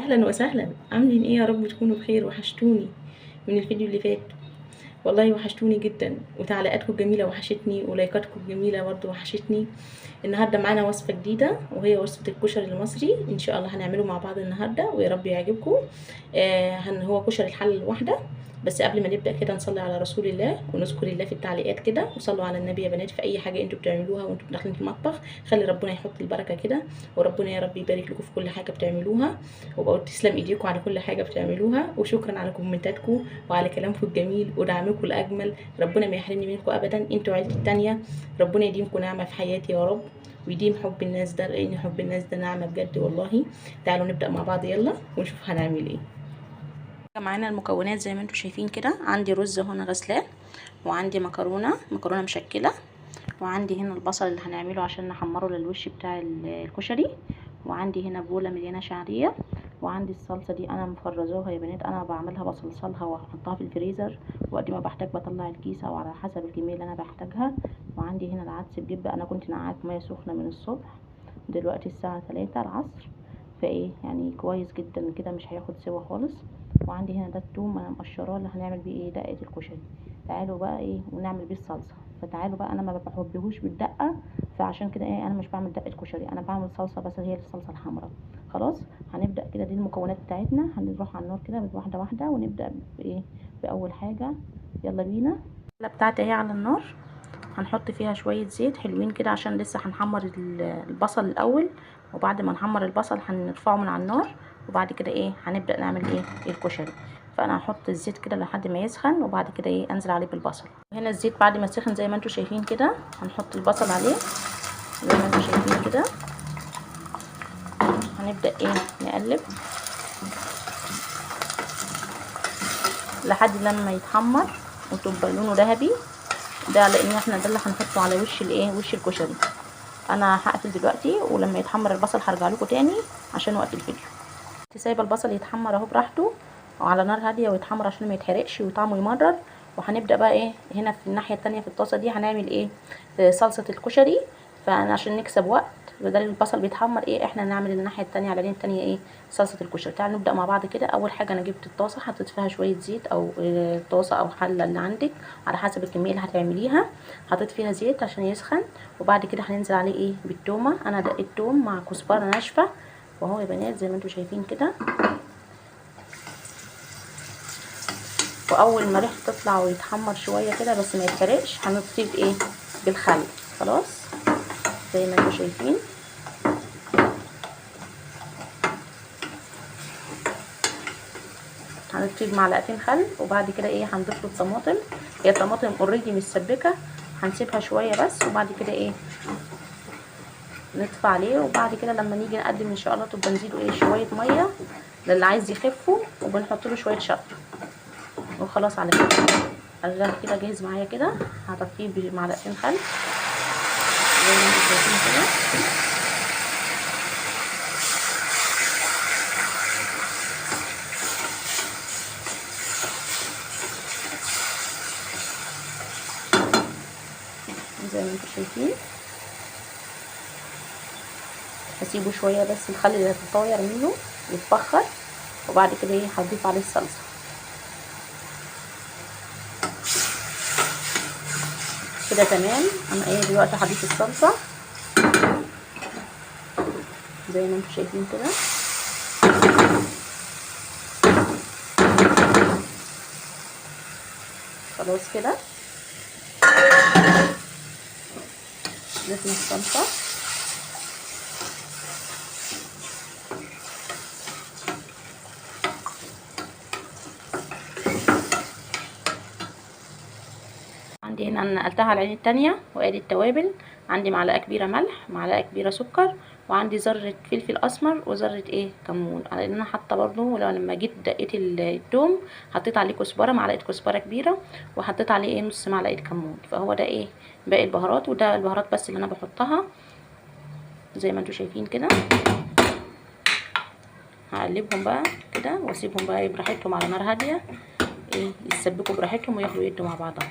اهلا وسهلا، عاملين ايه؟ يا رب تكونوا بخير. وحشتوني من الفيديو اللي فات، والله وحشتوني جدا. وتعليقاتكم الجميله وحشتني، ولايكاتكم الجميله برضو وحشتني. النهارده معانا وصفه جديده، وهي وصفه الكشري المصري. ان شاء الله هنعمله مع بعض النهارده، ويا رب يعجبكم. هو كشري الحله الواحده. بس قبل ما نبدا كده نصلي على رسول الله ونذكر الله في التعليقات كده، وصلوا على النبي يا بنات في اي حاجه انتوا بتعملوها وانتوا داخلين في المطبخ. خلي ربنا يحط البركه كده، وربنا يا رب يبارك لكم في كل حاجه بتعملوها. وبقول تسلم ايديكم على كل حاجه بتعملوها، وشكرا على كومنتاتكم وعلى كلامكم الجميل ودعمكم الاجمل. ربنا ما يحرمني منكم ابدا، انتوا عيلتي التانيه. ربنا يديمكم نعمه في حياتي يا رب، ويديم حب الناس ده، لان حب الناس ده نعمه بجد والله. تعالوا نبدا مع بعض يلا ونشوف هنعمل ايه. معانا المكونات زي ما انتم شايفين كده. عندي رز هنا غسلان، وعندي مكرونه مشكله، وعندي هنا البصل اللي هنعمله عشان نحمره للوش بتاع الكشري، وعندي هنا بوله مليانه شعريه، وعندي الصلصه دي انا مفرزاها يا بنات. انا بعملها بصلصلها واحطها في الفريزر، وقت ما بحتاج بطلع الكيسه او على حسب الكميه اللي انا بحتاجها. وعندي هنا العدس بجبه، انا كنت نقعت ميه سخنه من الصبح، دلوقتي الساعه 3 العصر، فايه يعني كويس جدا كده، مش هياخد سوا خالص. وعندي هنا ده التوم انا مقشراه اللي هنعمل بيه ايه دقه الكشري. تعالوا بقى ايه ونعمل بيه الصلصه. فتعالوا بقى، انا ما بحبهوش بالدقه، فعشان كده ايه انا مش بعمل دقه كشري، انا بعمل صلصه بس، هي الصلصه الحمراء. خلاص هنبدا كده. دي المكونات بتاعتنا، هنروح على النار كده واحده واحده، ونبدا بايه باول حاجه. يلا بينا. بتاعتي اهي على النار، هنحط فيها شويه زيت حلوين كده عشان لسه هنحمر البصل الاول. وبعد ما نحمر البصل هنرفعه من على النار، وبعد كده ايه هنبدا نعمل ايه الكشري. فانا هحط الزيت كده لحد ما يسخن، وبعد كده ايه انزل عليه بالبصل. هنا الزيت بعد ما سخن زي ما انتم شايفين كده، هنحط البصل عليه زي ما انتم شايفين كده. هنبدا ايه نقلب لحد لما يتحمر وتبقى لونه ذهبي. ده لان احنا ده اللي هنحطه على وش الايه وش الكشري. انا هقفل دلوقتي، ولما يتحمر البصل هرجع لكم تاني عشان وقت الفيديو. سايبه البصل يتحمر اهو براحته وعلى نار هاديه، ويتحمر عشان ما يتحرقش وطعمه يمرر. وهنبدا بقى ايه هنا في الناحيه التانية في الطاسه دي هنعمل ايه صلصه الكشري. فانا عشان نكسب وقت، بدل البصل بيتحمر ايه احنا نعمل الناحيه التانية على اليمين التانية ايه صلصه الكشري. تعالوا نبدا مع بعض كده. اول حاجه انا جبت الطاسه، حطيت فيها شويه زيت، او طاسه او حله اللي عندك على حسب الكميه اللي هتعمليها. حطيت فيها زيت عشان يسخن، وبعد كده هننزل عليه ايه بالتومه. انا دقيت توم مع كزبره ناشفه، وهو يا بنات زي ما انتم شايفين كده. واول ما ريحته تطلع ويتحمر شويه كده بس ما يتحرقش، هنطفيه بايه بالخل. خلاص زي ما انتم شايفين. هنطفيه بمعلقتين خل، وبعد كده ايه هنضيف له الطماطم. هي الطماطم اوريدي متسبكه، هنسيبها شويه بس، وبعد كده ايه نطفي عليه. وبعد كده لما نيجي نقدم ان شاء الله تبقى نزيده ايه شويه ميه للي عايز يخفه، وبنحط له شويه شطه. وخلاص على كده الرغيف كده جاهز معايا كده. هطفيه بمعلقتين خل زي ما انتم شايفين كده. زي ما انتم شايفين هسيبه شويه بس الخل اللي هيتطاير منه يتبخر، وبعد كده ايه هضيف عليه الصلصه كده تمام. انا ايه دلوقتي هضيف الصلصه زي ما انتم شايفين كده. خلاص كده ضفنا الصلصه. عندي هنا انا نقلتها على العين التانية، وادي التوابل. عندي معلقه كبيره ملح، معلقه كبيره سكر، وعندي ذره فلفل اسمر، وذره ايه كمون. لان انا حاطه برضو لما جيت دقيت الثوم حطيت عليه كزبره، معلقه كزبره كبيره، وحطيت عليه ايه نص معلقه كمون. فهو ده ايه باقي البهارات، وده البهارات بس اللي انا بحطها زي ما انتم شايفين كده. هقلبهم بقى كده واسيبهم بقى براحتهم على نار هاديه، ايه يتسبكوا براحتهم وياخدوا يدوا مع بعضها.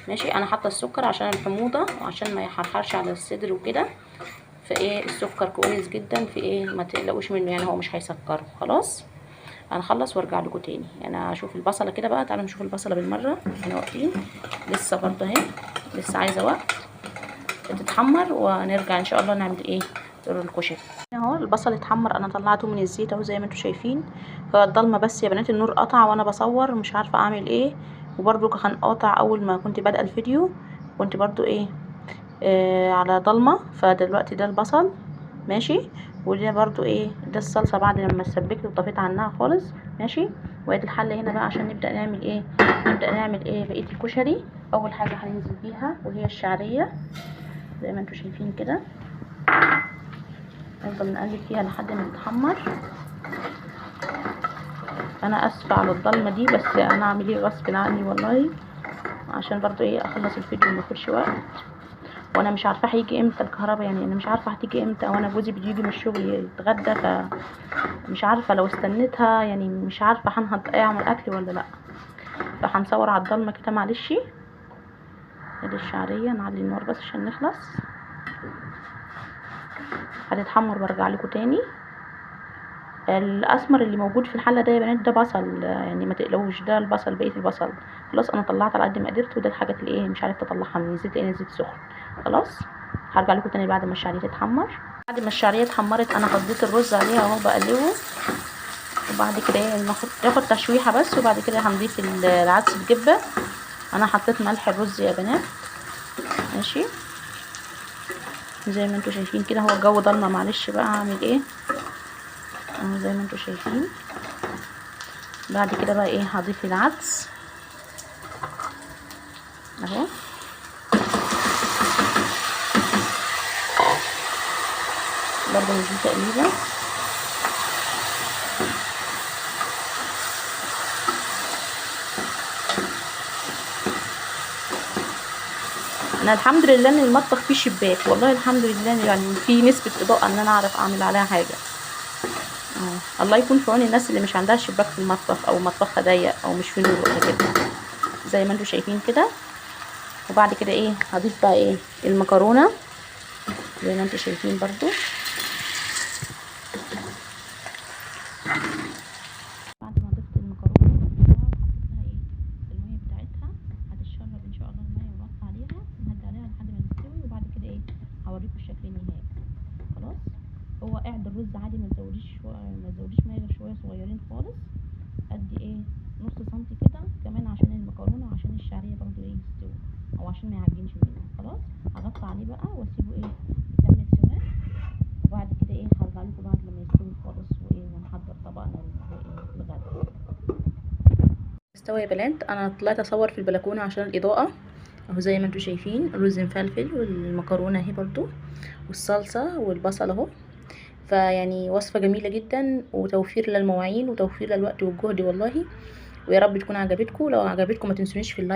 ماشي. انا حاطه السكر عشان الحموضه وعشان ما يحرحرش على الصدر وكده. فايه السكر كويس جدا، في ايه ما تقلقوش منه، يعني هو مش هيسكره. خلاص انا اخلص وارجع لكم تاني. انا اشوف البصله كده بقى، تعالوا نشوف البصله بالمره. احنا واقفين لسه برضه اهي، لسه عايزه وقت تتحمر، ونرجع ان شاء الله نعمل ايه طرق الكشري. اهو البصل اتحمر، انا طلعته من الزيت اهو زي ما انتم شايفين. هو الضلمه بس يا بنات، النور قطع وانا بصور مش عارفه اعمل ايه، وبرده كان قاطع اول ما كنت بادئه الفيديو، كنت برضو ايه على ضلمه. فدلوقتي ده البصل ماشي، وده برضو ايه ده الصلصه بعد لما سبكت وطفيت عنها خالص ماشي. وادي الحله هنا بقى عشان نبدا نعمل ايه، بقيه الكشري. اول حاجه هننزل بيها وهي الشعريه زي ما انتم شايفين كده، نفضل نقلب فيها لحد ما تتحمر. انا اسفه على الضلمه دي، بس انا اعمل ايه غصب عني والله، عشان برضو ايه اخلص الفيديو ما ياخدش وقت. وانا مش عارفه هيجي امتى الكهرباء، يعني انا مش عارفه هتيجي امتى، وانا جوزي بيجي من الشغل يتغدى، فمش عارفه لو استنيتها يعني مش عارفه اعمل اكل ولا لا. فهنصور على الضلمه كده معلش. ادي الشعريه، نعلي النار بس عشان نخلص. هتتحمر وارجع لكم تاني. الاسمر اللي موجود في الحله ده يا بنات ده بصل، يعني ما تقلقوش، ده البصل بقيه البصل. خلاص انا طلعت على قد ما قدرت، وده الحاجات اللي ايه مش عرفت اطلعها من الزيت لان الزيت سخن. خلاص هرجع لكم تاني بعد ما الشعريه تتحمر. بعد ما الشعريه اتحمرت انا فضيت الرز عليها اهو بقلبه، وبعد كده ايه ياخد تشويحه بس، وبعد كده هنضيف العدس بجبه. انا حطيت ملح الرز يا بنات ماشي، زي ما انتم شايفين كده. هو الجو ضلمه معلش بقى هعمل ايه اهو زي ما انتم شايفين. بعد كده بقى ايه هضيف العدس اهو، برضه ندي تقليبه. انا الحمد لله ان المطبخ فيه شباك، والله الحمد لله، يعني في نسبه اضاءه ان انا اعرف اعمل عليها حاجه. الله يكون في عون الناس اللي مش عندها شباك في المطبخ، او مطبخها ضيق، او مش في نور ولا كده زي ما انتم شايفين كده. وبعد كده ايه هضيف بقى ايه المكرونه زي ما انتم شايفين برضو. بعد ما ضفت المكرونه وحطيت لها ايه الميه بتاعتها، هتتشرب ان شاء الله الميه، وغطي عليها نهدي عليها لحد ما تستوي. وبعد كده ايه هوريكم الشكل النهائي. خلاص هو قاعد الرز عادي، ما تزوديش ميه غير شويه صغيرين خالص، قد ايه نص سنتي كده كمان، عشان المكرونه وعشان الشعريه برضو ايه يستوي، او عشان ما يعجنش منها. خلاص هغطي عليه بقى واسيبه ايه يكمل سواه. وبعد كده ايه هرجع لكم بعد لما يستوي خالص، وايه ونحضر طبقنا الغدا. استوى يا بنات، انا طلعت اصور في البلكونه عشان الاضاءه اهو زي ما انتم شايفين. الرز مفلفل والمكرونه اهي برضو، والصلصه والبصل اهو. فيعني وصفه جميله جدا، وتوفير للمواعين وتوفير للوقت والجهد والله. ويا رب تكون عجبتكم. لو عجبتكم ما تنسونيش في اللايك.